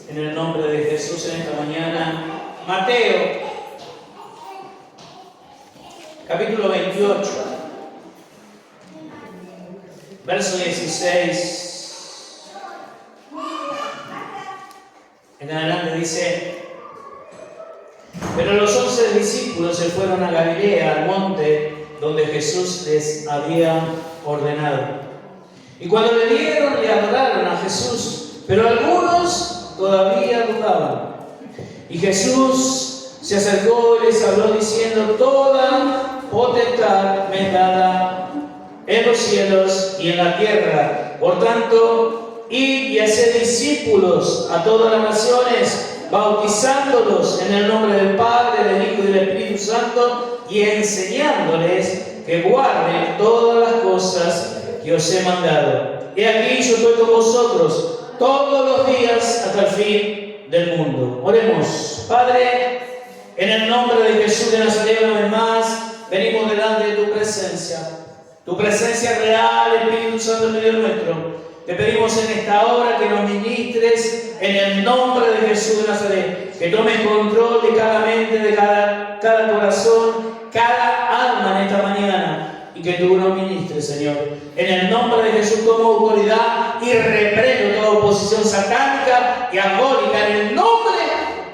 en el nombre de Jesús en esta mañana. Mateo, capítulo 28, verso 16. En adelante dice: pero los 11 discípulos se fueron a Galilea, al monte donde Jesús les había ordenado. Y cuando le vieron, le adoraron a Jesús, pero algunos todavía dudaban. Y Jesús se acercó y les habló diciendo: toda potestad me es dada en los cielos y en la tierra. Por tanto, id y haced discípulos a todas las naciones, bautizándolos en el nombre del Padre, del Hijo y del Espíritu Santo, y enseñándoles que guarden todas las cosas que os he mandado. He aquí, yo estoy con vosotros todos los días hasta el fin del mundo. Oremos. Padre, en el nombre de Jesús de Nazaret, una vez más, venimos delante de tu presencia real, Espíritu Santo en medio nuestro. Te pedimos en esta hora que nos ministres en el nombre de Jesús de Nazaret, que tomes control de cada mente, de cada corazón, cada alma en esta mañana, y que tú nos ministres, Señor. En el nombre de Jesús tomo autoridad y reprendo toda oposición satánica y agónica en el nombre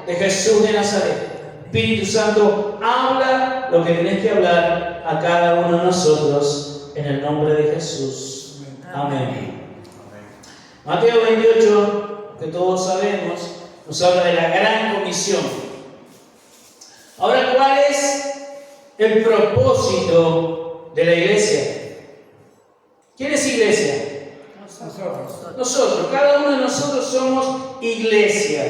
de Jesús de Nazaret. Espíritu Santo, habla lo que tienes que hablar a cada uno de nosotros en el nombre de Jesús. Amén. Mateo 28, que todos sabemos, nos habla de la gran comisión. Ahora, ¿cuál es el propósito de la iglesia? ¿Quién es iglesia? Nosotros. Cada uno de nosotros somos iglesia.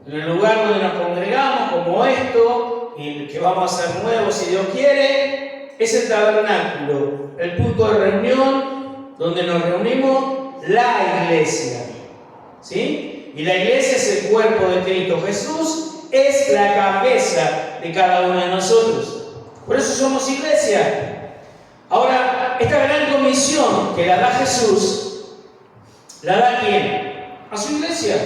En el lugar donde nos congregamos, como esto, y que vamos a ser nuevos si Dios quiere, es el tabernáculo, el punto de reunión donde nos reunimos, la iglesia. ¿Sí? Y la iglesia es el cuerpo de Cristo. Jesús es la cabeza de cada uno de nosotros. Por eso somos iglesia. Ahora, esta gran comisión que la da Jesús, ¿la da quién? A su iglesia,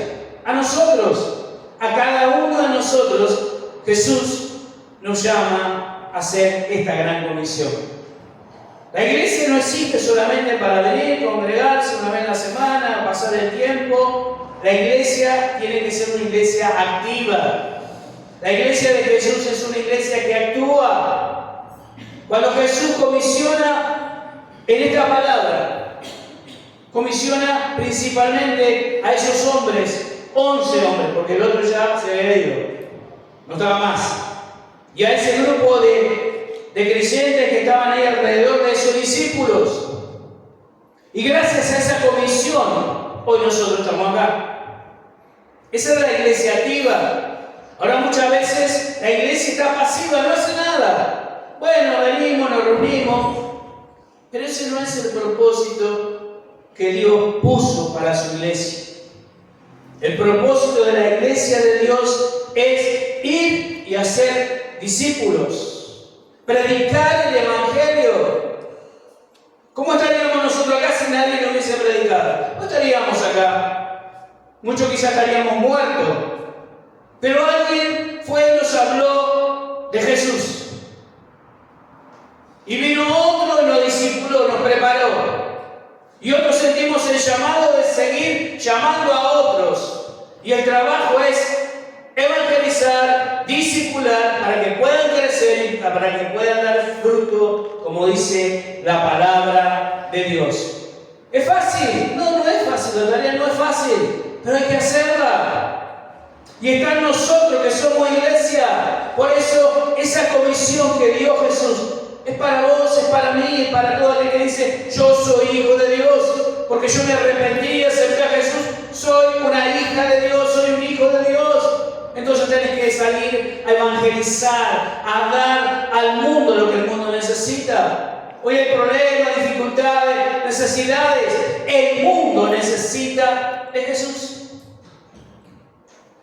a nosotros. A cada uno de nosotros, Jesús nos llama a hacer esta gran comisión. La iglesia no existe solamente para venir, congregarse una vez a la semana, pasar el tiempo. La iglesia tiene que ser una iglesia activa. La iglesia de Jesús es una iglesia que actúa. Cuando Jesús comisiona en esta palabra, comisiona principalmente a esos hombres, 11 hombres, porque el otro ya se había ido, no estaba más. Y a ese grupo de creyentes que estaban ahí alrededor de esos discípulos. Y gracias a esa comisión, hoy nosotros estamos acá. Esa es la iglesia activa. Ahora muchas veces la iglesia está pasiva, no hace nada. Bueno, venimos, nos reunimos, pero ese no es el propósito que Dios puso para su iglesia. El propósito de la iglesia de Dios es ir y hacer discípulos, predicar el evangelio. ¿Cómo estaríamos nosotros acá si nadie nos hubiese predicado? No estaríamos acá. Muchos quizás estaríamos muertos. Pero alguien fue y nos habló de Jesús. Y vino otro y nos discipuló, nos preparó. Y otros sentimos el llamado de seguir llamando a otros. Y el trabajo es evangelizar, discipular, para que puedan crecer y para que puedan dar fruto, como dice la palabra de Dios. ¿Es fácil? No, no es fácil, la tarea no es fácil, pero hay que hacerla. Y está en nosotros que somos iglesia. Por eso esa comisión que dio Jesús es para vos, es para mí, es para todo aquel que dice: yo soy hijo de Dios, porque yo me arrepentí, acepté a Jesús, soy una hija de Dios, soy un hijo de Dios. Entonces tenés que salir a evangelizar, a dar al mundo lo que el mundo necesita. Hoy hay problemas, dificultades, necesidades. El mundo necesita de Jesús.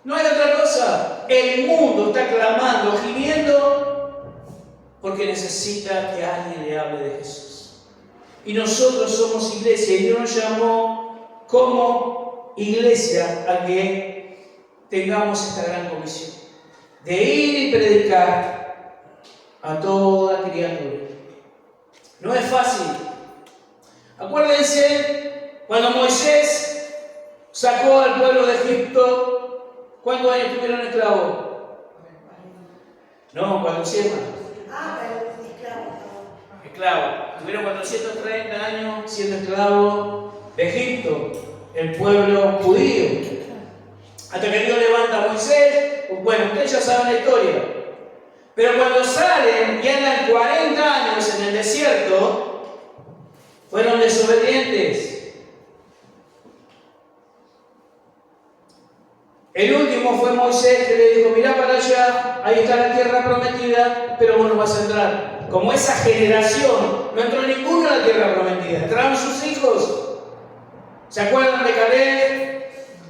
No hay otra cosa. El mundo está clamando, gimiendo, porque necesita que alguien le hable de Jesús. Y nosotros somos iglesia, y Dios nos llamó como iglesia a que tengamos esta gran comisión de ir y predicar a toda criatura. No es fácil. Acuérdense, cuando Moisés sacó al pueblo de Egipto, ¿cuántos años tuvieron esclavos? No, 400. Esclavos. Tuvieron 430 años siendo esclavos de Egipto, el pueblo judío. Hasta que Dios levanta a Moisés, pues bueno, ustedes ya saben la historia. Pero cuando salen y andan 40 años en el desierto, fueron desobedientes. El último fue Moisés, que le dijo: mirá para allá, ahí está la tierra prometida, pero vos no vas a entrar. Como esa generación no entró ninguno a la tierra prometida, entraron sus hijos. ¿Se acuerdan de Caleb?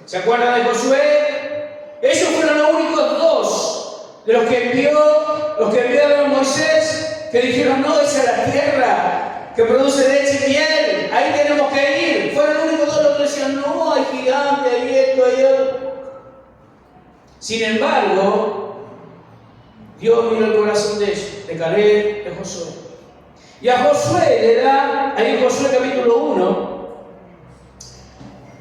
¿Se acuerdan de Josué? Ellos fueron los únicos dos de los que enviaron a Moisés, que dijeron: no, esa es la tierra que produce leche y miel, ahí tenemos que ir. Fueron los únicos dos los que decían: no, hay gigantes, hay esto, hay otro. Sin embargo, Dios miró el corazón de ellos, de Caleb, de Josué. Y a Josué le da, ahí en Josué capítulo 1,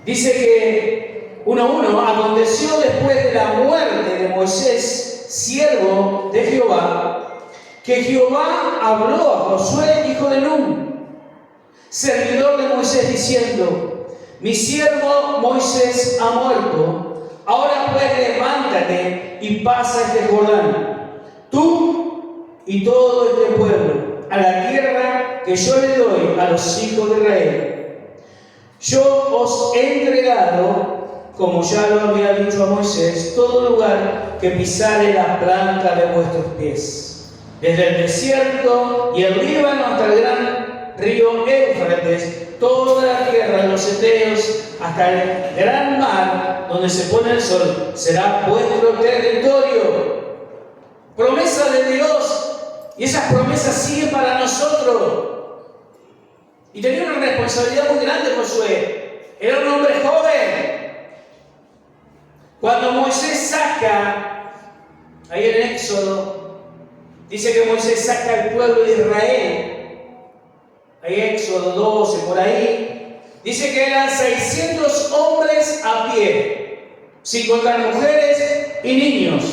dice que 1:1, aconteció después de la muerte de Moisés, siervo de Jehová, que Jehová habló a Josué, hijo de Nun, servidor de Moisés, diciendo: mi siervo Moisés ha muerto, ahora pues levántate y pasa este Jordán, tú y todo este pueblo, a la tierra que yo le doy a los hijos de Israel. Yo os he entregado, como ya lo había dicho a Moisés, todo lugar que pisare la planta de vuestros pies, desde el desierto y el Líbano hasta el gran río Éufrates, toda la tierra de los heteos, hasta el gran mar donde se pone el sol, será vuestro territorio. Promesa de Dios, y esas promesas siguen para nosotros. Y tenía una responsabilidad muy grande Josué. Era un hombre joven. Cuando Moisés saca, ahí en Éxodo, dice que Moisés saca al pueblo de Israel. Ahí Éxodo 12, por ahí. Dice que eran 600 hombres a pie, sin contar mujeres y niños.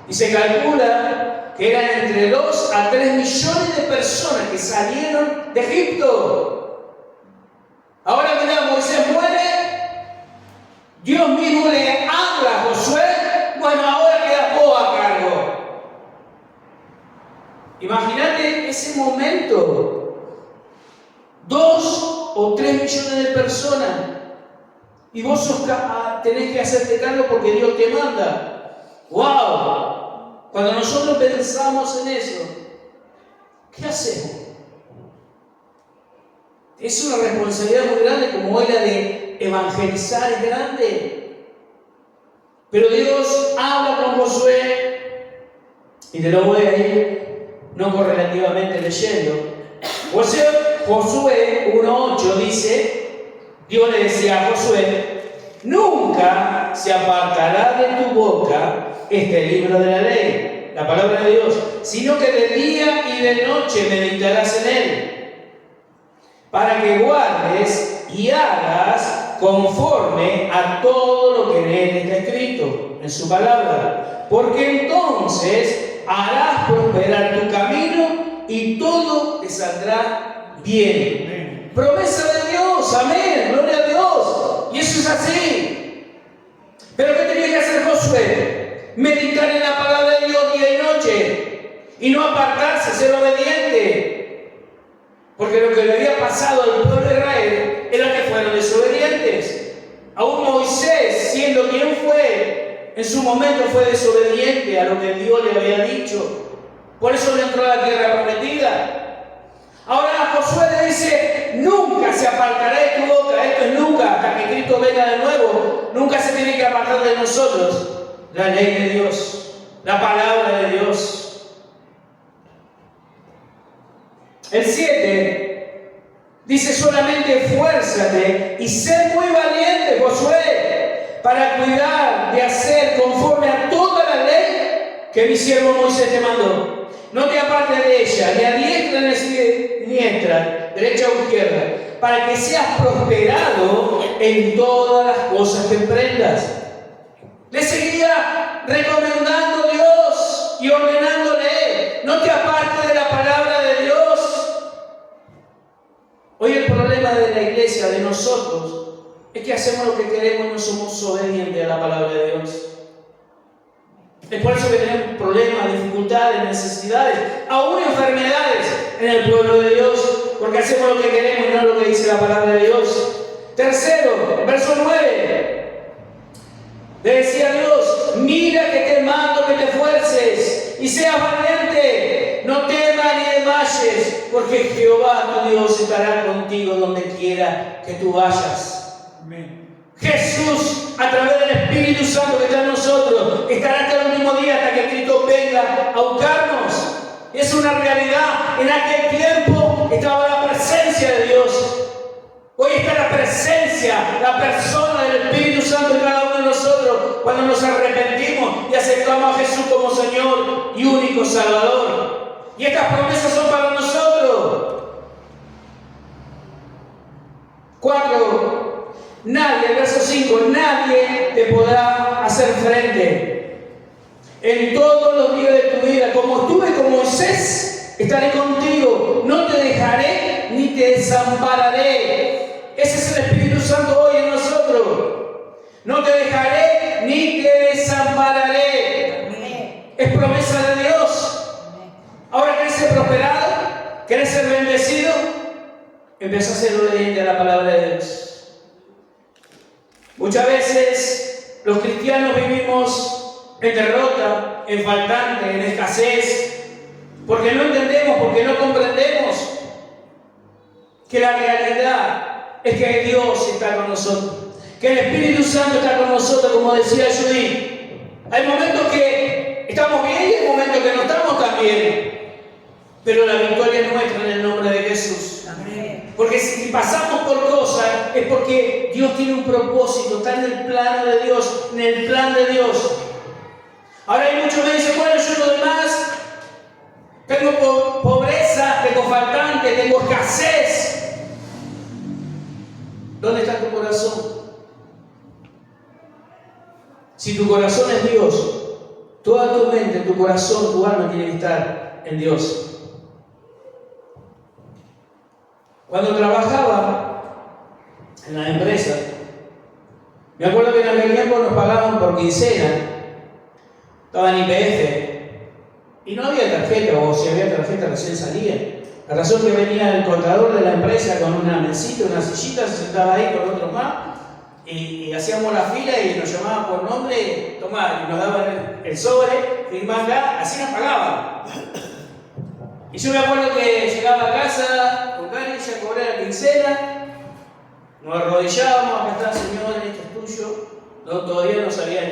Y se calcula que eran entre 2 a 3 millones de personas que salieron de Egipto. Ahora mirá, Moisés muere, Dios mismo le habla a Josué: bueno, ahora queda vos a cargo. Imagínate ese momento, 2 o 3 millones de personas, y vos tenés que hacerte cargo porque Dios te manda. ¡Wow! Cuando nosotros pensamos en eso, ¿qué hacemos? Es una responsabilidad muy grande, como hoy la de evangelizar es grande. Pero Dios habla con Josué, y te lo voy a ir no correlativamente leyendo. Josué 1:8 dice, Dios le decía a Josué: nunca se apartará de tu boca este libro de la ley, la palabra de Dios, sino que de día y de noche meditarás en él, para que guardes y hagas conforme a todo lo que en él está escrito, en su palabra, porque entonces harás prosperar tu camino y todo te saldrá bien. Amén. Promesa de Dios, amén, gloria a Dios. Y eso es así. Pero ¿qué tenía que hacer Josué? Meditar en la palabra de Dios día y noche, y no apartarse, ser obediente. Porque lo que le había pasado al pueblo de Israel era que fueron desobedientes. Aún Moisés, siendo quien fue, en su momento fue desobediente a lo que Dios le había dicho. Por eso no entró a la tierra prometida. Ahora Josué le dice: nunca se apartará de tu boca, esto es nunca, hasta que Cristo venga de nuevo, nunca se tiene que apartar de nosotros la ley de Dios, la palabra de Dios. El 7 dice solamente: esfuérzate y sé muy valiente, Josué, para cuidar de hacer conforme a toda la ley que mi siervo Moisés te mandó. No te apartes de ella, ni a diestra ni a siniestra, derecha o izquierda, para que seas prosperado en todas las cosas que emprendas. Le seguía recomendando Dios y ordenándole: no te apartes de la palabra de Dios. Hoy el problema de la iglesia, de nosotros, es que hacemos lo que queremos y no somos obedientes a la palabra de Dios. Es por eso que tenemos problemas, dificultades, necesidades, aún enfermedades en el pueblo de Dios, porque hacemos lo que queremos y no lo que dice la palabra de Dios. Tercero, verso 9. Le decía a Dios: mira que te mando que te esfuerces y seas valiente, no temas ni desmayes, porque Jehová tu Dios estará contigo donde quiera que tú vayas. Amén. Jesús, a través del Espíritu Santo que está en nosotros, estará hasta el último día, hasta que Cristo venga a buscarnos. Es una realidad. En aquel tiempo estaba la presencia de Dios. Hoy está la presencia, la persona del Espíritu Santo en cada uno de nosotros, cuando nos arrepentimos y aceptamos a Jesús como Señor y único Salvador. Y estas promesas son para nosotros. 4. Nadie, el verso 5, nadie te podrá hacer frente en todos los días de tu vida. Como estuve con Moisés, estaré contigo. No te dejaré ni te desampararé. Ese es el Espíritu Santo hoy en nosotros. No te dejaré ni te desampararé. Es promesa de Dios. Ahora, ¿querés ser prosperado? ¿Querés ser bendecido? Empieza a ser obediente a la palabra de Dios. Muchas veces los cristianos vivimos en derrota, en faltante, en escasez, porque no entendemos, porque no comprendemos que la realidad es que Dios está con nosotros, que el Espíritu Santo está con nosotros, como decía Judith. Hay momentos que estamos bien y hay momentos que no estamos tan bien, pero la victoria es nuestra en el nombre de Jesús. Porque si pasamos por cosas es porque Dios tiene un propósito, está en el plano de Dios, en el plan de Dios. Ahora hay muchos que me dicen: bueno, yo lo demás, tengo pobreza, tengo faltante, tengo escasez. ¿Dónde está tu corazón? Si tu corazón es Dios, toda tu mente, tu corazón, tu alma tiene que estar en Dios. Cuando trabajaba en la empresa, me acuerdo que en aquel tiempo nos pagaban por quincena, estaba en IPF, y no había tarjeta, o si había tarjeta recién salía. La razón que venía el contador de la empresa con una mesita, una sillita, se sentaba ahí con otros más, y hacíamos la fila y nos llamaban por nombre, tomá, y nos daban el sobre, firmá acá, así nos pagaban. Y yo me acuerdo que llegaba a casa con Cari, ya cobré la quincena, nos arrodillábamos: acá está, Señor, esto es tuyo. No, todavía no sabían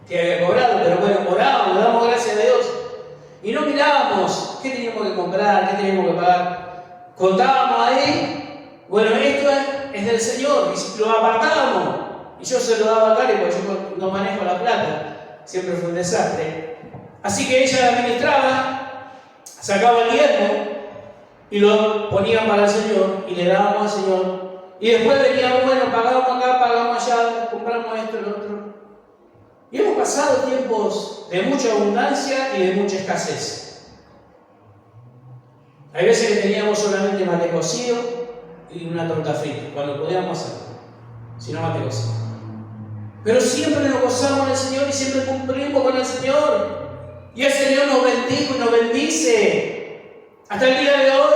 que había cobrado, pero bueno, orábamos, le damos gracias a Dios. Y no mirábamos qué teníamos que comprar, qué teníamos que pagar. Contábamos ahí: bueno, esto es del Señor, y lo apartábamos. Y yo se lo daba a Cari porque yo no manejo la plata, siempre fue un desastre. Así que ella la administraba, sacaba el diezmo y lo ponían para el Señor y le dábamos al Señor. Y después veníamos: bueno, pagamos acá, pagamos allá, compramos esto y lo otro. Y hemos pasado tiempos de mucha abundancia y de mucha escasez. Hay veces que teníamos solamente mate cocido y una torta frita, cuando podíamos hacerlo, si no mate cocido. Pero siempre nos gozamos del Señor y siempre cumplimos con el Señor. Y el Señor nos bendijo y nos bendice hasta el día de hoy.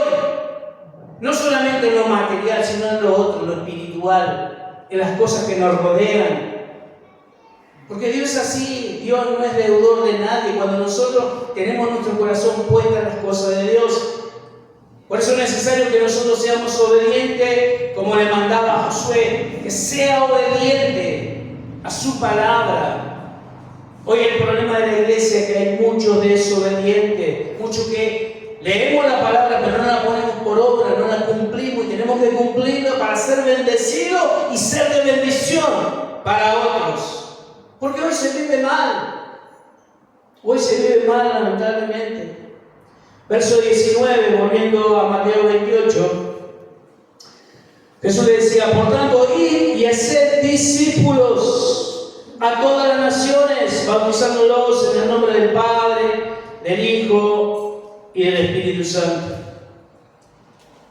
No solamente en lo material, sino en lo otro, en lo espiritual, en las cosas que nos rodean. Porque Dios es así, Dios no es deudor de nadie. Cuando nosotros tenemos nuestro corazón puesto en las cosas de Dios, por eso es necesario que nosotros seamos obedientes, como le mandaba a Josué, que sea obediente a su palabra. Hoy el problema de la iglesia es que hay muchos desobedientes, muchos que leemos la palabra pero no la ponemos por obra, no la cumplimos, y tenemos que cumplirla para ser bendecidos y ser de bendición. para otros. Porque hoy se vive mal. Hoy se vive mal, lamentablemente. Verso 19, volviendo a Mateo 28. Jesús le decía, por tanto, id y haced discípulos a todas las naciones, bautizándolos en el nombre del Padre, del Hijo y del Espíritu Santo.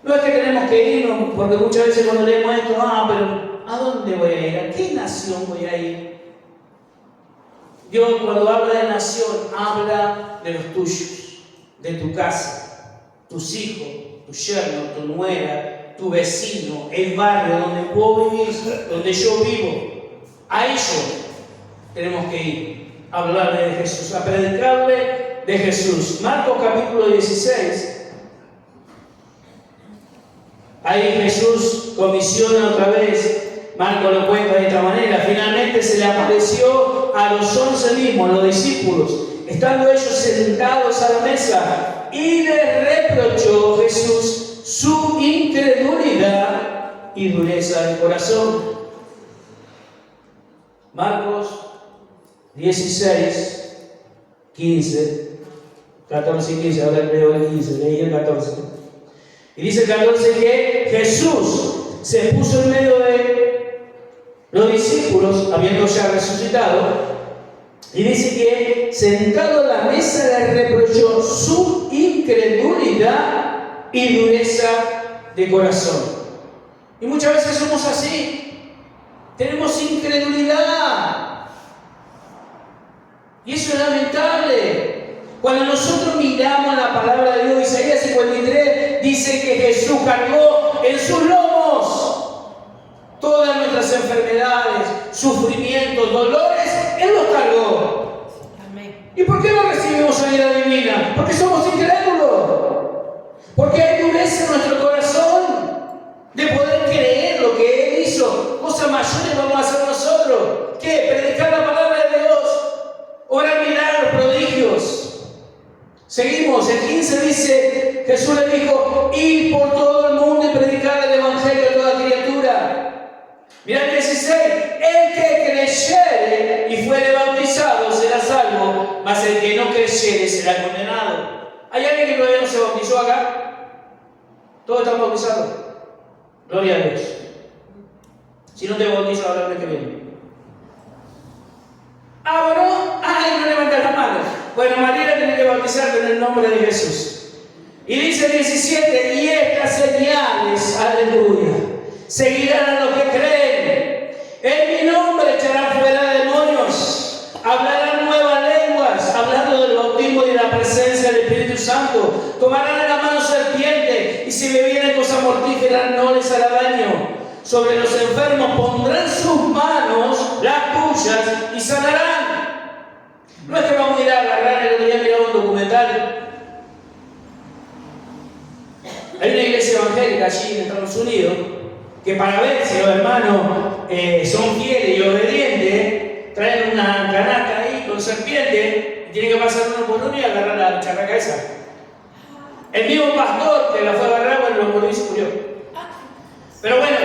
No es que tenemos que irnos, porque muchas veces cuando leemos esto, pero ¿a dónde voy a ir? ¿A qué nación voy a ir? Dios, cuando habla de nación, habla de los tuyos, de tu casa, tus hijos, tu yerno, tu nuera, tu vecino, el barrio donde vos vivís, donde yo vivo. A ellos tenemos que ir a hablarle de Jesús, a predicarle de Jesús. Marcos capítulo 16. Ahí Jesús comisiona otra vez. Marcos lo cuenta de esta manera. Finalmente se le apareció a los 11 mismos, a los discípulos, estando ellos sentados a la mesa, y les reprochó Jesús su incredulidad y dureza de corazón. Marcos 16, 15, 14 y 15, ahora leo el 15, leí el 14. Y dice el 14 que Jesús se puso en medio de los discípulos, habiendo ya resucitado, y dice que sentado a la mesa le reprochó su incredulidad y dureza de corazón. Y muchas veces somos así, tenemos incredulidad, y eso es lamentable. Cuando nosotros miramos la palabra de Dios, Isaías 53 dice que Jesús cargó en sus lomos todas nuestras enfermedades, sufrimientos, dolores, Él los cargó. Amén. ¿Y por qué no recibimos sanidad divina? Porque somos incrédulos. Porque hay dureza en nuestro corazón de poder creer lo que Él hizo. Cosas mayores vamos a hacer nosotros. ¿Qué? Predicar la palabra de Dios, obrar milagros, prodigios. Seguimos, el 15 dice, Jesús le dijo, ir por todo el mundo y predicar el evangelio a toda criatura. Mirá el 16, el que creyere y fuere bautizado será salvo, mas el que no creyere será condenado. ¿Hay alguien que todavía no se bautizó acá? ¿Todos están bautizados? Gloria a Dios. Si no te bautizas, ahora no te viene. Bueno, no levantas la mano. Bueno, María tiene que bautizarte en el nombre de Jesús. Y dice el 17, y estas señales, aleluya, seguirán a los que creen. En mi nombre echarán fuera demonios, hablarán nuevas lenguas, hablando del bautismo y de la presencia del Espíritu Santo. Tomarán en la mano serpiente, y si bebieren cosa mortífera no les hará daño. Sobre los enfermos pondrán sus manos, las tuyas, y sanarán. No es que vamos a ir a agarrar, el otro día miraba un documental. Hay una iglesia evangélica allí en Estados Unidos que para ver si los hermanos son fieles y obedientes, traen una canasta ahí con serpiente y tienen que pasar uno por uno y agarrar la charraca esa. El mismo pastor que la fue a agarrar, bueno, lo mordió y se murió. Pero bueno,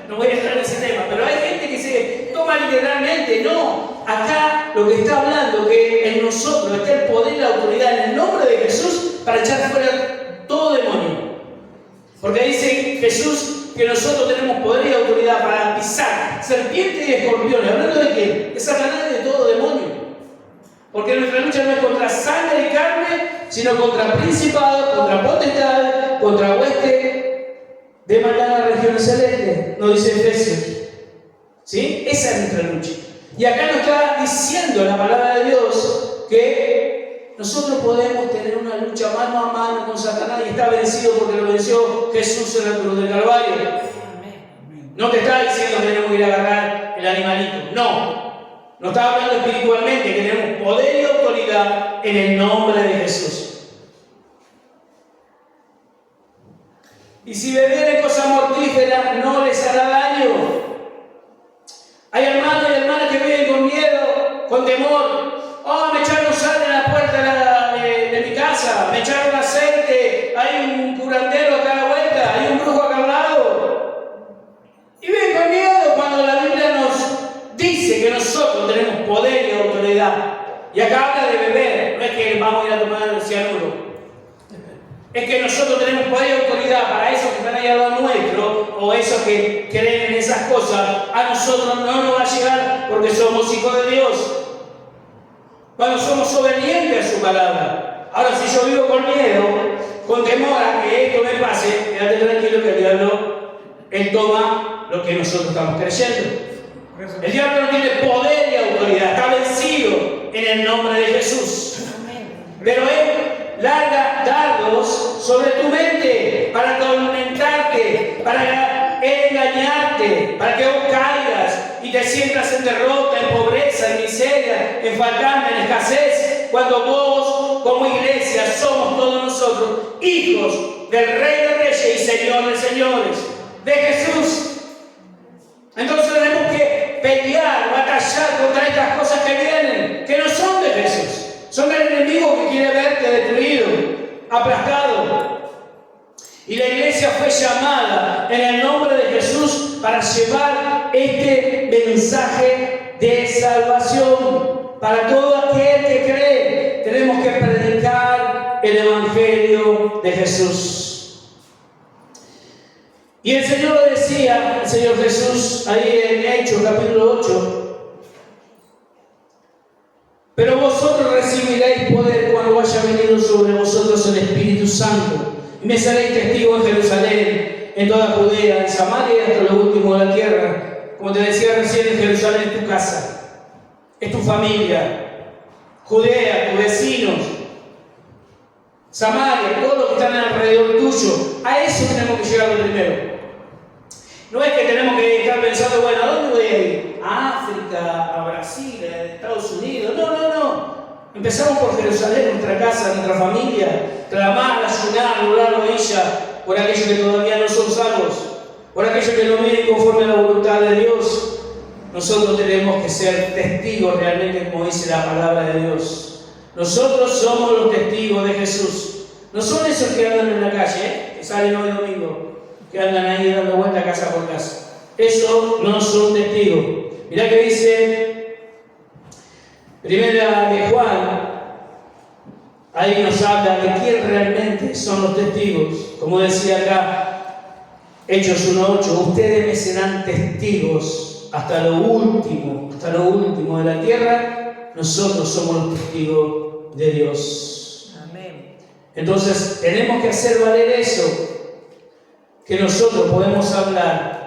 no voy a entrar en ese tema, pero hay gente que se toma literalmente. No, acá lo que está hablando que en nosotros está el poder y la autoridad en el nombre de Jesús para echar fuera todo demonio. Porque dice Jesús que nosotros tenemos poder y autoridad para pisar serpientes y escorpiones. ¿Hablando de qué? De Satanás y de todo demonio. Porque nuestra lucha no es contra sangre y carne, sino contra principados, contra potestades, contra huestes de maldad en las regiones celestes, nos dice Efesios. ¿Sí? Esa es nuestra lucha. Y acá nos está diciendo la palabra de Dios que nosotros podemos tener una lucha mano a mano con Satanás y está vencido porque lo venció Jesús en la cruz del Calvario. No te está diciendo que tenemos que ir a agarrar el animalito. No. Nos está hablando espiritualmente que tenemos poder y autoridad en el nombre de Jesús. Y si bebieren cosa mortífera, no les hará daño. Hay hermanos y hermanas que viven con miedo, con temor. Me echaron sal en la puerta de mi casa, me echaron aceite, hay un curandero acá a la vuelta, hay un brujo acá al lado. Y viven con miedo cuando la Biblia nos dice nosotros tenemos poder y autoridad. Y acá habla de beber, no es que vamos a ir a tomar el cianuro. Es que nosotros tenemos poder y autoridad para esos que están ahí al lado nuestro, o esos que creen en esas cosas. A nosotros no nos va a llegar porque somos hijos de Dios. Cuando somos obedientes a su palabra. Ahora, si yo vivo con miedo, con temor a que esto me pase, quédate tranquilo que el diablo, él toma lo que nosotros estamos creyendo. El diablo no tiene poder y autoridad, está vencido en el nombre de Jesús. Pero él larga dardos sobre tu mente para atormentarte, para engañarte, para que vos caigas y te sientas en derrota, en pobreza, en miseria, en faltante, en escasez, cuando vos, como iglesia, somos todos nosotros hijos del Rey de Reyes y Señor de Señores, de Jesús. Entonces tenemos que pelear, batallar contra estas cosas que vienen, que no son de Jesús. Son el enemigo que quiere verte destruido, aplastado. Y la iglesia fue llamada en el nombre de Jesús para llevar este mensaje de salvación para todo aquel que cree. Tenemos que predicar el Evangelio de Jesús. Y el Señor lo decía, el Señor Jesús, ahí en Hechos capítulo 8. Pero vosotros recibiréis poder cuando haya venido sobre vosotros el Espíritu Santo. Y me seréis testigos en Jerusalén, en toda Judea, en Samaria y hasta lo último de la tierra. Como te decía recién, en Jerusalén es tu casa, es tu familia, Judea, tus vecinos, Samaria, todos los que están alrededor tuyo. A eso tenemos que llegar primero. No es que tenemos que estar pensando, bueno, ¿a dónde voy a ir? ¿A África? ¿A Brasil? ¿A Estados Unidos? No. Empezamos por Jerusalén, nuestra casa, nuestra familia. Clamar, ayunar, doblar rodilla por aquellos que todavía no son salvos, por aquellos que no viven conforme a la voluntad de Dios. Nosotros tenemos que ser testigos realmente, como dice la palabra de Dios. Nosotros somos los testigos de Jesús. No son esos que andan en la calle, que salen hoy domingo, que andan ahí dando vuelta casa por casa. Esos no son testigos. Mirá que dice Primera de Juan, ahí nos habla de quién realmente son los testigos. Como decía acá, Hechos 1:8, ustedes me serán testigos hasta lo último de la tierra. Nosotros somos los testigos de Dios. Amén. Entonces tenemos que hacer valer eso, que nosotros podemos hablar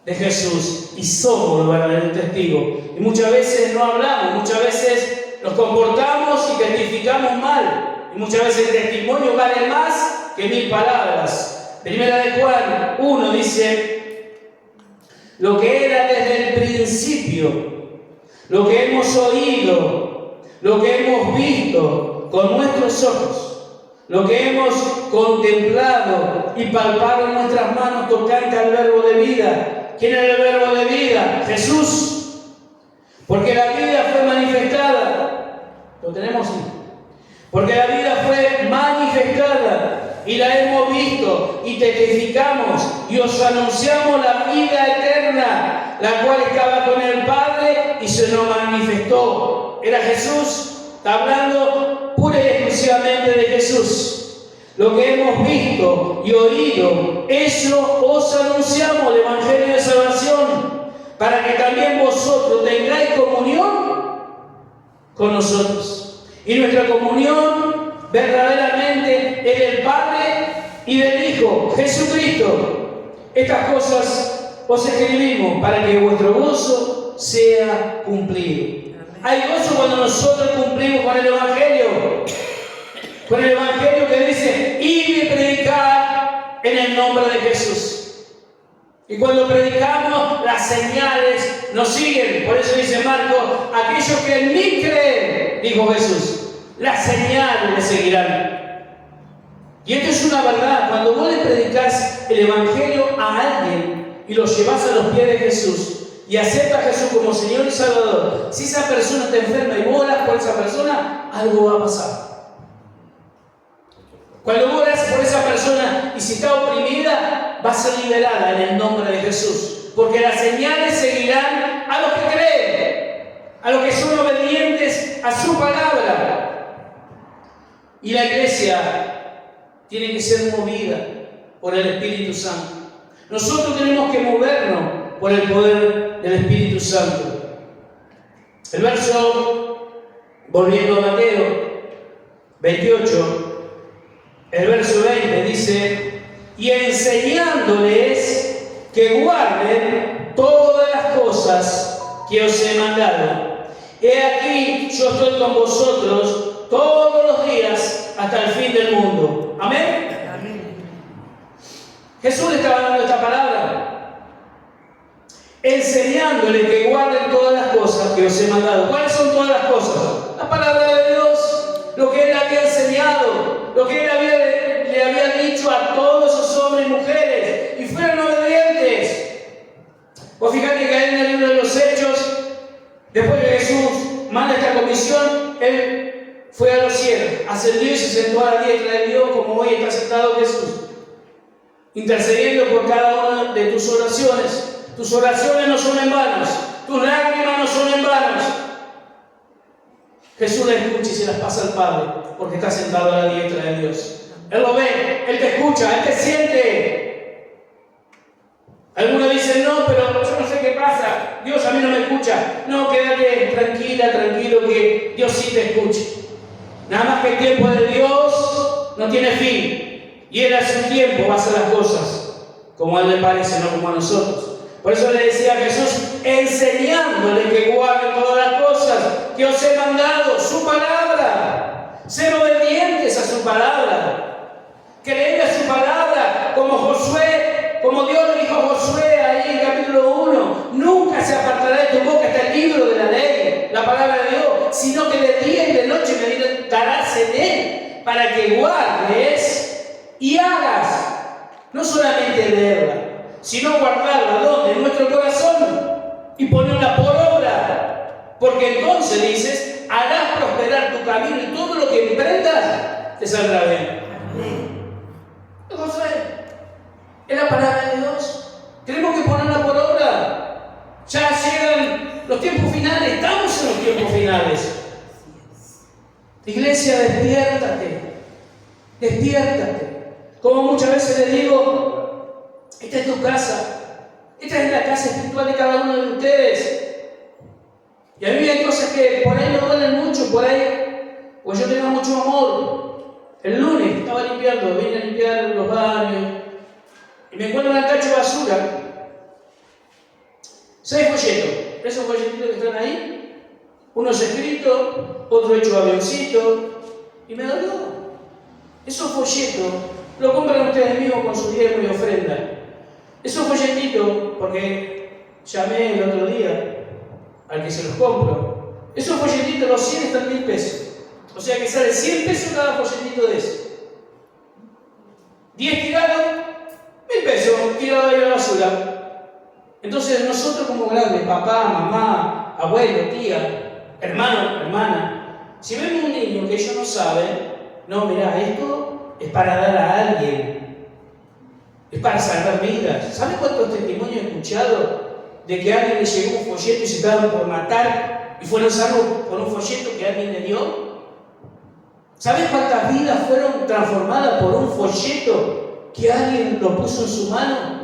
de Jesús y somos los verdaderos testigos. Y muchas veces no hablamos, muchas veces nos comportamos y testificamos mal. Y muchas veces el testimonio vale más que 1000 palabras. Primera de Juan 1 dice, lo que era desde el principio, lo que hemos oído, lo que hemos visto con nuestros ojos, lo que hemos contemplado y palpado en nuestras manos tocante al verbo de vida. ¿Quién es el verbo de vida? Jesús. Porque la vida fue manifestada. ¿Lo tenemos? Sí. Porque la vida fue manifestada y la hemos visto y testificamos y os anunciamos la vida eterna, la cual estaba con el Padre y se nos manifestó. Era Jesús. Está hablando pura y exclusivamente de Jesús. Lo que hemos visto y oído, eso os anunciamos, el Evangelio de Salvación, para que también vosotros tengáis comunión con nosotros. Y nuestra comunión verdaderamente es del Padre y del Hijo, Jesucristo. Estas cosas os escribimos para que vuestro gozo sea cumplido. Hay gozo cuando nosotros cumplimos con el Evangelio. Con el Evangelio que dice, id y predicar en el nombre de Jesús. Y cuando predicamos, las señales nos siguen. Por eso dice Marcos, aquellos que en mí creen, dijo Jesús, las señales le seguirán. Y esto es una verdad. Cuando vos le predicás el Evangelio a alguien y lo llevas a los pies de Jesús y aceptas a Jesús como Señor y Salvador, si esa persona está enferma y vos orás por esa persona, algo va a pasar. Cuando vos orás por esa persona y si está oprimida, va a ser liberada en el nombre de Jesús. Porque las señales seguirán a los que creen. a su palabra. Y la iglesia tiene que ser movida por el Espíritu Santo. Nosotros tenemos que movernos por el poder del Espíritu Santo. El verso, volviendo a Mateo 28, el verso 20 dice: y enseñándoles que guarden todas las cosas que os he mandado. He aquí, yo estoy con vosotros todos los días hasta el fin del mundo. Amén. Jesús le estaba dando esta palabra, enseñándole que guarden todas las cosas que os he mandado. ¿Cuáles son todas las cosas? La palabra de Dios, lo que Él había enseñado, lo que Él le había dicho a todos esos hombres y mujeres, y fueron obedientes. Vos fíjate que ahí en el libro de los Hechos, después que Jesús manda esta comisión, Él fue a los cielos, ascendió y se sentó a la diestra de Dios, como hoy está sentado Jesús, intercediendo por cada una de tus oraciones. Tus oraciones no son en vanos, tus lágrimas no son en vanos. Jesús la escucha y se las pasa al Padre, porque está sentado a la diestra de Dios. Él lo ve, Él te escucha, Él te siente. Algunos dicen: no, pero yo no sé qué pasa, Dios a mí no me escucha. No, quédate tranquila, tranquilo, que Dios sí te escucha. Nada más que el tiempo de Dios no tiene fin, y Él a su tiempo va a hacer las cosas como a Él le parece, no como a nosotros. Por eso le decía a Jesús, enseñándole que guarden todas las cosas que os he mandado, su palabra. Ser obedientes a su palabra. Creer a su palabra, como Josué, como Dios le dijo a Josué ahí en capítulo 1. Nunca se apartará de tu boca este libro de la ley, la palabra de Dios, sino que de día y de noche meditarás en él, para que guardes y hagas. No solamente leerla, sino guardarla, ¿dónde? En nuestro corazón, y ponerla por obra, porque entonces, dices, harás prosperar tu camino y todo lo que emprendas te saldrá bien. Josué, es la palabra de Dios, tenemos que ponerla por obra. Ya llegan los tiempos finales, estamos en los tiempos finales. Iglesia, despiértate, despiértate. Como muchas veces les digo, esta es tu casa, esta es la casa espiritual de cada uno de ustedes. Y a mí hay cosas que por ahí me duelen mucho, por ahí, pues yo tengo mucho amor. El lunes estaba limpiando, vine a limpiar los baños y me encuentro en el tacho de basura 6 folletos. Esos folletitos que están ahí, unos escritos, otro hecho avioncito, y me dolió. Esos folletos lo compran ustedes mismos con su diezmo y ofrenda. Esos folletitos, porque llamé el otro día al que se los compro, esos folletitos, los 100 están 1000 pesos. O sea que sale 100 pesos cada folletito de eso. 10 tirados, 1000 pesos tirados ahí a la basura. Entonces nosotros como grandes, papá, mamá, abuelo, tía, hermano, hermana, si vemos un niño que ellos no saben, no, mirá, esto es para dar a alguien, es para salvar vidas. ¿Sabes cuántos testimonios he escuchado de que a alguien le llegó un folleto y se estaban por matar y fueron salvos por un folleto que alguien le dio? ¿Sabes cuántas vidas fueron transformadas por un folleto que alguien lo puso en su mano?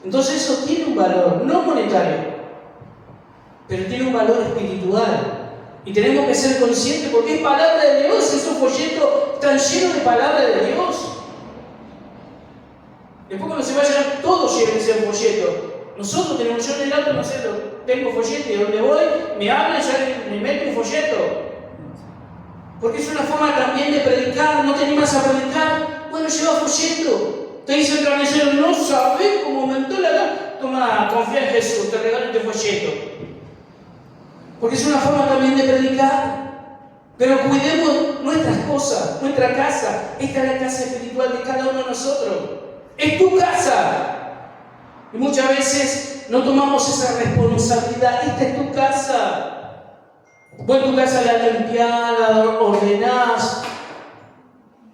Entonces eso tiene un valor, no monetario, pero tiene un valor espiritual. Y tenemos que ser conscientes porque es palabra de Dios, esos folletos están llenos de palabra de Dios. Después cuando se vayan, todos lleven ese folleto. Nosotros tenemos, yo en el auto, no sé, tengo folleto y donde voy, me hablan, ya me meto un folleto. Porque es una forma también de predicar, no te animas a predicar, bueno, lleva folleto. Te dice el carnicero, no sabes cómo aumentó la edad. Toma, confía en Jesús, te regalo este folleto. Porque es una forma también de predicar. Pero cuidemos nuestras cosas, nuestra casa. Esta es la casa espiritual de cada uno de nosotros. Es tu casa. Y muchas veces no tomamos esa responsabilidad. Esta es tu casa. Vos en tu casa la limpiás, la ordenás.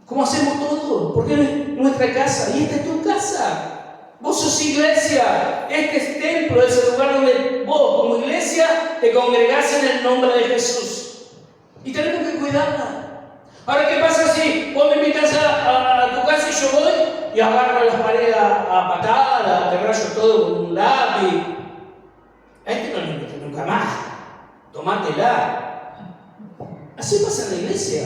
¿Cómo hacemos todo? Porque es nuestra casa y esta es tu casa. Vos sos iglesia. Este es templo, es el lugar donde vos como iglesia te congregás en el nombre de Jesús. Y tenemos que cuidarla. Ahora, ¿qué pasa si vos me invitas a tu casa y yo voy y agarro las paredes a patadas, te rayo todo con un lápiz? A este no le invito nunca más. Tomátela. Así pasa en la iglesia.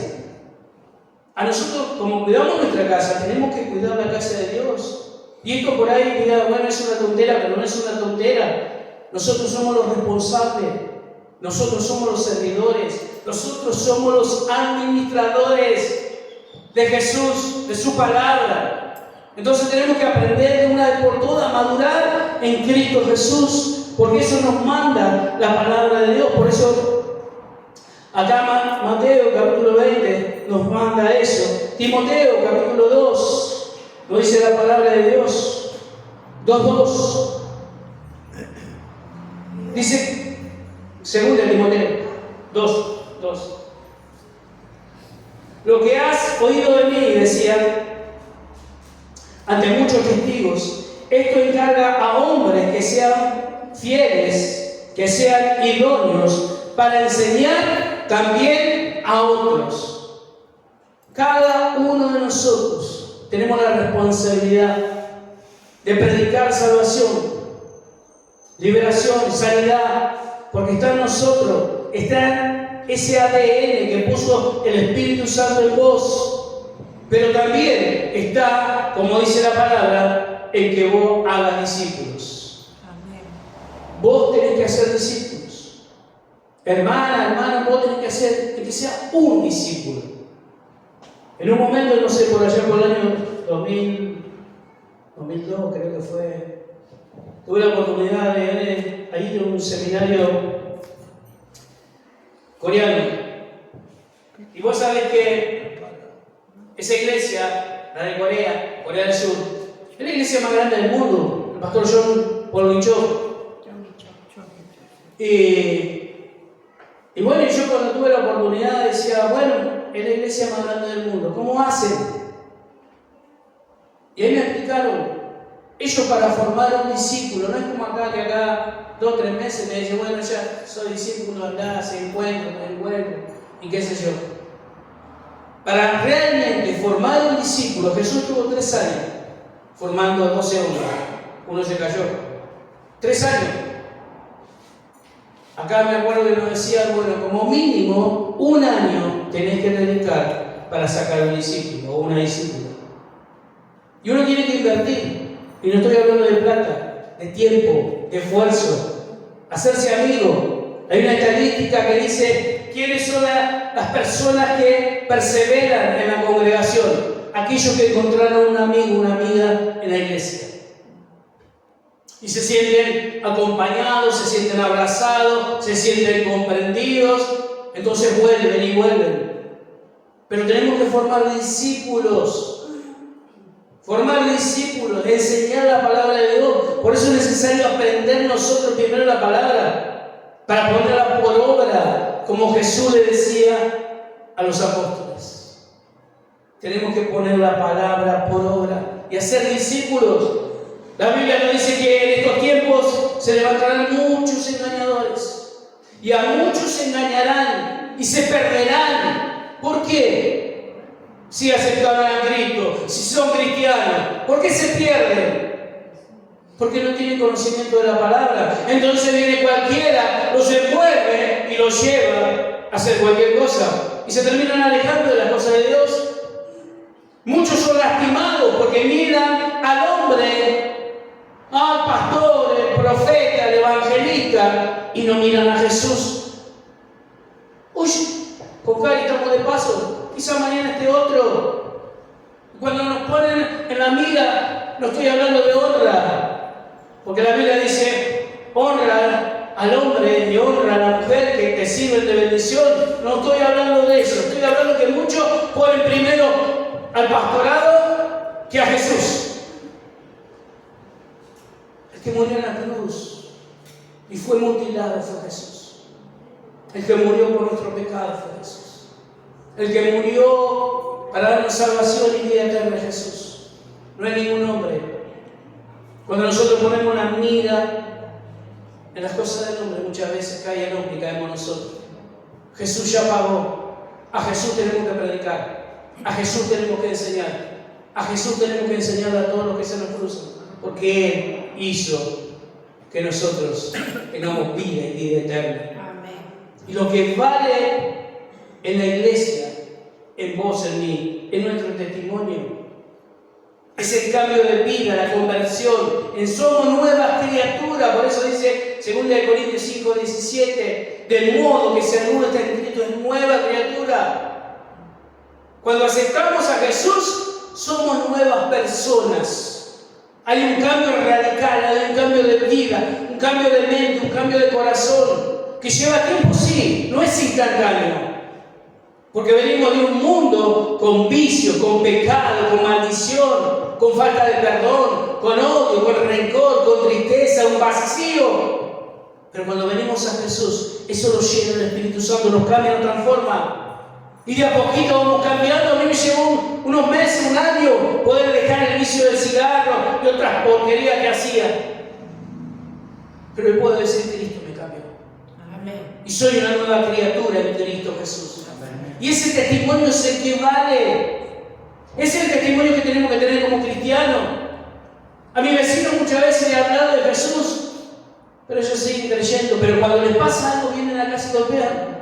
A nosotros, como cuidamos nuestra casa, tenemos que cuidar la casa de Dios. Y esto por ahí, mira, bueno, es una tontera, pero no es una tontera. Nosotros somos los responsables. Nosotros somos los servidores. Nosotros somos los administradores de Jesús, de su palabra. Entonces tenemos que aprender de una vez por todas a madurar en Cristo Jesús, porque eso nos manda la palabra de Dios. Por eso acá Mateo capítulo 20 nos manda eso. Timoteo capítulo 2 nos dice la palabra de Dios. 2:2 dice, segunda Timoteo 2. Lo que has oído de mí, decía, ante muchos testigos, esto encarga a hombres que sean fieles, que sean idóneos, para enseñar también a otros. Cada uno de nosotros tenemos la responsabilidad de predicar salvación, liberación, sanidad, porque está en nosotros, está ese ADN que puso el Espíritu Santo en vos, pero también está, como dice la palabra, en que vos hagas discípulos. Amén. Vos tenés que hacer discípulos. Hermana, vos tenés que hacer que sea un discípulo. En un momento, no sé, por allá por el año 2002 creo que fue, tuve la oportunidad de ir a un seminario coreano. Y vos sabés que esa iglesia, la de Corea del Sur, es la iglesia más grande del mundo, el pastor John Paul Cho. Y bueno, yo cuando tuve la oportunidad decía, bueno, es la iglesia más grande del mundo, ¿cómo hacen? Y ahí me explicaron, ellos para formar un discípulo, no es como acá, que acá 2 o 3 meses me dicen, bueno, ya soy discípulo, andá, se encuentro, y qué sé yo. Para realmente formar un discípulo, Jesús tuvo 3 años formando 12 hombres. Uno se cayó. 3 años. Acá me acuerdo que nos decían, bueno, como mínimo 1 año tenés que dedicar para sacar un discípulo o una discípula. Y uno tiene que invertir. Y no estoy hablando de plata, de tiempo, de esfuerzo, hacerse amigo. Hay una estadística que dice quiénes son las personas que perseveran en la congregación, aquellos que encontraron un amigo, una amiga en la iglesia. Y se sienten acompañados, se sienten abrazados, se sienten comprendidos, entonces vuelven y vuelven. Pero tenemos que formar discípulos. Formar discípulos, enseñar la palabra de Dios. Por eso es necesario aprender nosotros primero la palabra, para ponerla por obra, como Jesús le decía a los apóstoles. Tenemos que poner la palabra por obra y hacer discípulos. La Biblia nos dice que en estos tiempos se levantarán muchos engañadores y a muchos engañarán y se perderán. ¿Por qué? Si aceptaron a Cristo, si son cristianos, ¿por qué se pierden? Porque no tienen conocimiento de la palabra. Entonces viene cualquiera, los envuelve y los lleva a hacer cualquier cosa y se terminan alejando de las cosas de Dios. Muchos son lastimados porque miran al hombre, al pastor, el profeta, el evangelista, y no miran a Jesús. Oye, con Cari estamos de paso. Quizá mañana esté otro. Cuando nos ponen en la mira, no estoy hablando de honra, porque la Biblia dice, honra al hombre y honra a la mujer que te sirven de bendición. No estoy hablando de eso, estoy hablando que muchos ponen primero al pastorado que a Jesús. El que murió en la cruz y fue mutilado fue Jesús. El que murió por nuestro pecado fue Jesús. El que murió para darnos salvación y vida eterna es Jesús. No hay ningún hombre. Cuando nosotros ponemos la mira en las cosas del hombre, muchas veces cae el hombre y caemos nosotros. Jesús ya pagó. A Jesús tenemos que predicar, a Jesús tenemos que enseñar, a Jesús tenemos que enseñar a todos los que se nos cruzan, porque Él hizo que nosotros tengamos vida y vida eterna. Amén. Y lo que vale en la iglesia, en vos, en mí, es nuestro testimonio. Es el cambio de vida, la conversión. Somos nuevas criaturas. Por eso dice 2 Corintios 5:17, de modo que si alguno está en Cristo es nueva criatura. Cuando aceptamos a Jesús, somos nuevas personas. Hay un cambio radical, hay un cambio de vida, un cambio de mente, un cambio de corazón, que lleva tiempo, sí, no es instantáneo. Porque venimos de un mundo con vicio, con pecado, con maldición, con falta de perdón, con odio, con rencor, con tristeza, un vacío. Pero cuando venimos a Jesús, eso nos llena el Espíritu Santo, nos cambia, nos transforma. Y de a poquito vamos cambiando. A mí me llevó unos meses, un año, poder dejar el vicio del cigarro y otras porquerías que hacía. Pero hoy puedo decir, Cristo me cambió. Amén. Y soy una nueva criatura en Cristo Jesús. Amén. Y ese testimonio es el que vale. Ese es el testimonio que tenemos que tener como cristianos. A mi vecino muchas veces le he hablado de Jesús, pero ellos siguen creyendo. Pero cuando les pasa algo, vienen a la casa y golpean.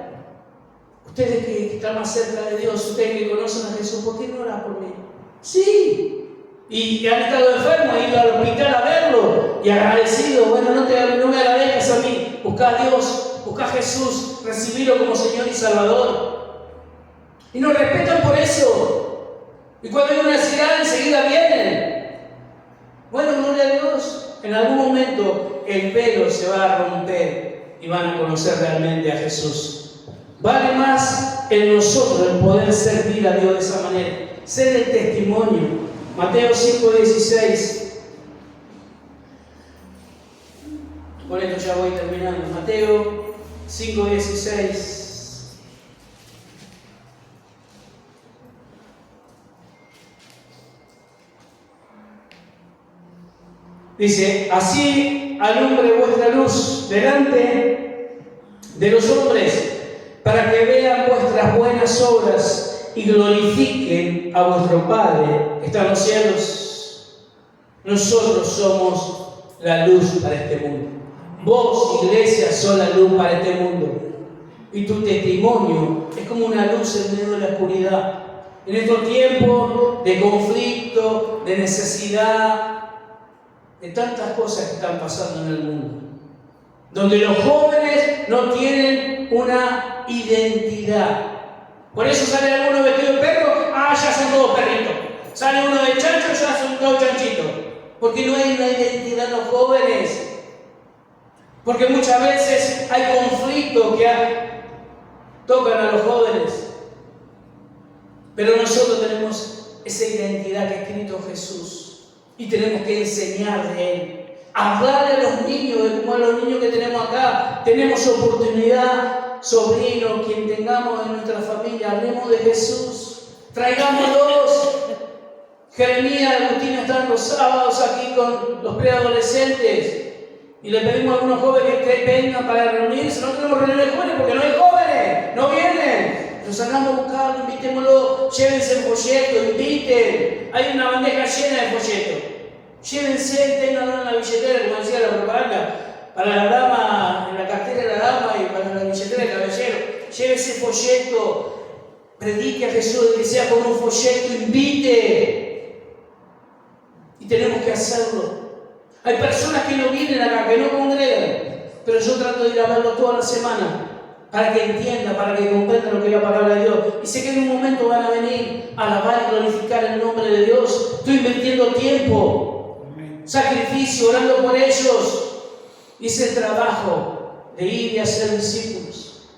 Ustedes que están más cerca de Dios, ustedes que conocen a Jesús, ¿por qué no oran por mí? Sí. Y han estado enfermos, han ido al hospital a verlo y agradecido. Bueno, no me agradezcas a mí. Busca a Dios, busca a Jesús, recibirlo como Señor y Salvador. Y nos respetan por eso. Y cuando hay una necesidad, enseguida vienen. Bueno, gloria a Dios. En algún momento el velo se va a romper y van a conocer realmente a Jesús. Vale más en nosotros el poder servir a Dios de esa manera, ser el testimonio. Mateo 5:16. Con esto ya voy terminando. Mateo 5:16. Dice: así alumbre vuestra luz delante de los hombres, para que vean vuestras buenas obras y glorifiquen a vuestro Padre que está en los cielos. Nosotros somos la luz para este mundo. Vos, iglesia, sos la luz para este mundo. Y tu testimonio es como una luz en medio de la oscuridad. En estos tiempos de conflicto, de necesidad, de tantas cosas que están pasando en el mundo, donde los jóvenes no tienen una identidad. Por eso sale alguno vestido de perro, ya son todos perritos. Sale uno de chancho, ya son todos chanchitos. Porque no hay una identidad en los jóvenes. Porque muchas veces hay conflictos que tocan a los jóvenes. Pero nosotros tenemos esa identidad que ha escrito Jesús. Y tenemos que enseñar de Él. Hablarle a los niños, como a los niños que tenemos acá. Tenemos oportunidad, sobrinos, quien tengamos en nuestra familia, hablemos de Jesús, traigámoslos. Jeremías y Agustina están los sábados aquí con los preadolescentes y le pedimos a algunos jóvenes que vengan para reunirse. No tenemos reuniones jóvenes porque no hay jóvenes, no vienen. Los sacamos a buscarlo, invitémoslo, llévense el folleto, inviten. Hay una bandeja llena de folletos. Llévense, ténganlo en la billetera, como decía la propaganda, para la dama, en la cartera de la dama y para la billetera del caballero. Llévese el folleto, predique a Jesús, que sea con un folleto, invite. Y tenemos que hacerlo. Hay personas que no vienen acá, que no congregan, pero yo trato de ir a verlos toda la semana para que entiendan, para que comprendan lo que es la palabra de Dios. Y sé que en un momento van a venir a alabar y glorificar el nombre de Dios. Estoy invirtiendo tiempo, sacrificio, orando por ellos. Hice el trabajo de ir y hacer discípulos.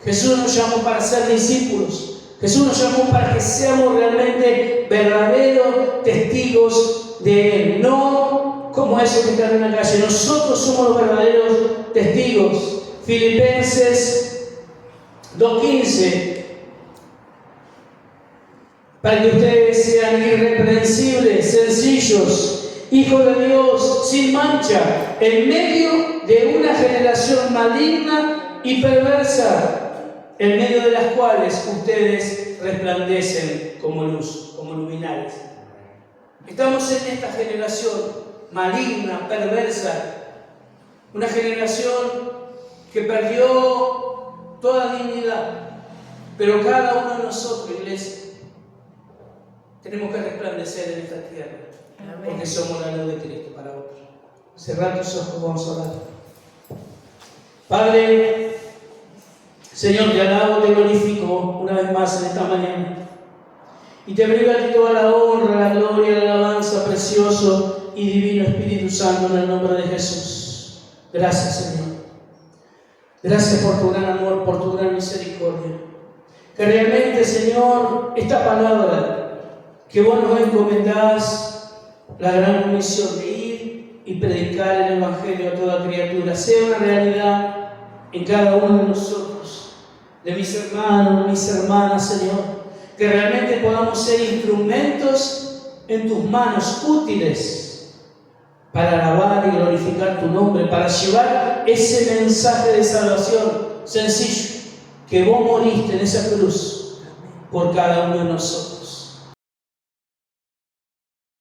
Jesús nos llamó para ser discípulos. Jesús nos llamó para que seamos realmente verdaderos testigos de Él. No como esos que están en la calle. Nosotros somos los verdaderos testigos. Filipenses 2:15. Para que ustedes sean irreprensibles, sencillos, hijos de Dios, sin mancha, en medio de una generación maligna y perversa, en medio de las cuales ustedes resplandecen como luz, como luminares. Estamos en esta generación maligna, perversa, una generación que perdió toda dignidad, pero cada uno de nosotros, iglesia, tenemos que resplandecer en esta tierra, porque somos la luz de Cristo para otros. Cerrar tus ojos, vamos a orar. Padre, Señor, te alabo, te glorifico una vez más en esta mañana. Y te brindo a ti toda la honra, la gloria, la alabanza, precioso y divino Espíritu Santo, en el nombre de Jesús. Gracias, Señor. Gracias por tu gran amor, por tu gran misericordia. Que realmente, Señor, esta palabra que vos nos encomendás, la gran comisión de ir y predicar el Evangelio a toda criatura, sea una realidad en cada uno de nosotros, de mis hermanos, de mis hermanas, Señor. Que realmente podamos ser instrumentos en tus manos útiles para alabar y glorificar tu nombre, para llevar ese mensaje de salvación sencillo, que vos moriste en esa cruz por cada uno de nosotros.